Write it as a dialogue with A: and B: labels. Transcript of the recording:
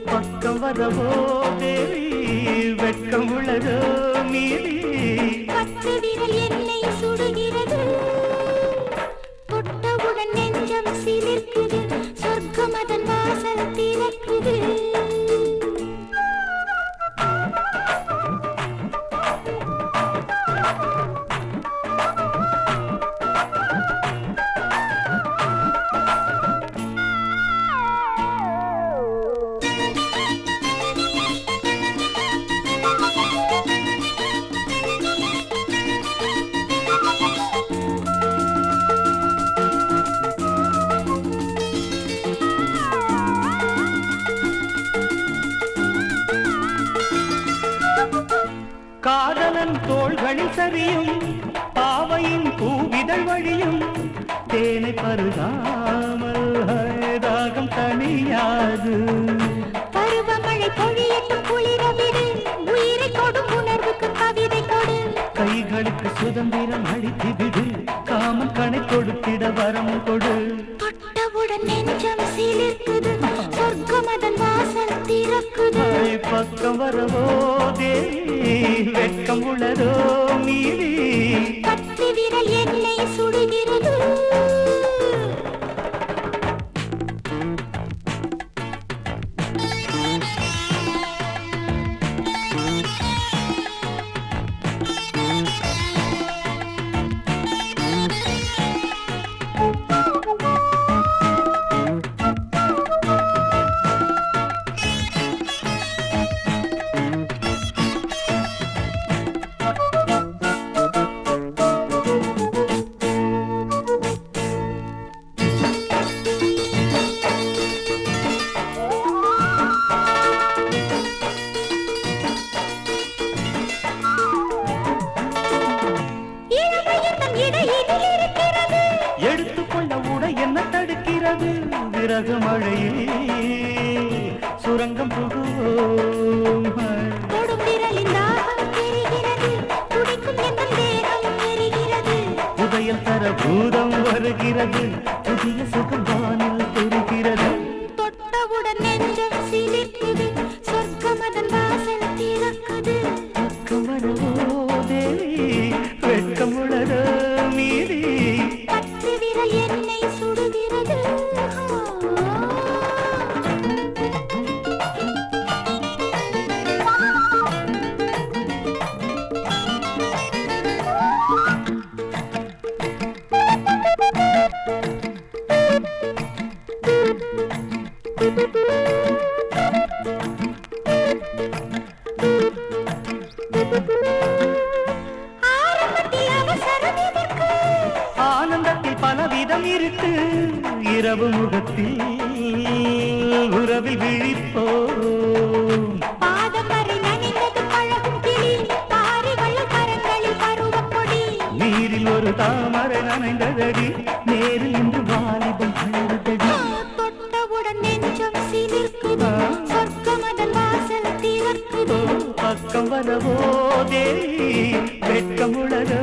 A: பக்கம் வரவோ தேவி வெட்கம் உள்ளதோ மீறி
B: பத்து விரல் என்னை சுடுகிறது தொட்டவுடன் நெஞ்சம் சிலிர்க்குது சொர்க்கம் அதன் வாசல் திறக்குது
A: காதலன் தோள்களில் சரியும் பாவையின் பூவிதழ் வழியும் தேனை பருகாமல் தாகம் தனியாது
B: பருவமழை பொழியட்டும் குளிரவிடு உயிரை கொடும் உணர்வுக்கு கவிதை கொடு
A: கைகளுக்கு சுதந்திரம் அளித்து விடு காமன் கணை கொடுத்திட வரம் கொடு
B: தொட்டவுடன் நெஞ்சம் சிலிர்க்குது சொர்க்கம் அதன் வாசல் திறக்குது
A: பக்கம் வரவோ தேவி வெட்கம் உள்ளதோ மீறி
B: பத்து விரல் என்னை சுடுகிறது
A: எடுத்துக்கொள்ள உடை என்ன தடுக்கிறது விறகு மழையில் சுரங்கம் புகுவோம் புதையல் தர பூதம் வருகிறது புதிய சுகவானில் தெரிகிறது
B: தொட்டவுடன் நெஞ்சம் சிலிர்க்குது சொர்க்கம் அதன் வாசல் திறக்குது
A: பக்கம் வரவோ தேவி வெட்கம் உள்ளதோ மீறி
B: பத்து விரல் என்னை சுடுகிறது
A: ஆனந்தத்தில் பலவிதம் இருக்கு இரவு முகத்தில் உறவில் விழிப்போம்
B: பாதம் வரை நனைந்தது பழகும் கிளி பாரி வள்ள கரங்களில் பருவப்பொடி
A: நீரில் ஒரு தாமரை நனைந்ததடி நேரில் இன்று வாலிபம் அழுதடி
B: தொட்டவுடன் நெஞ்சம் சிலிர்க்குது சொர்க்கம் அதன் வாசல் திறக்குது
A: பக்கம் வரவோ தேவி வெட்கம் உள்ளதோ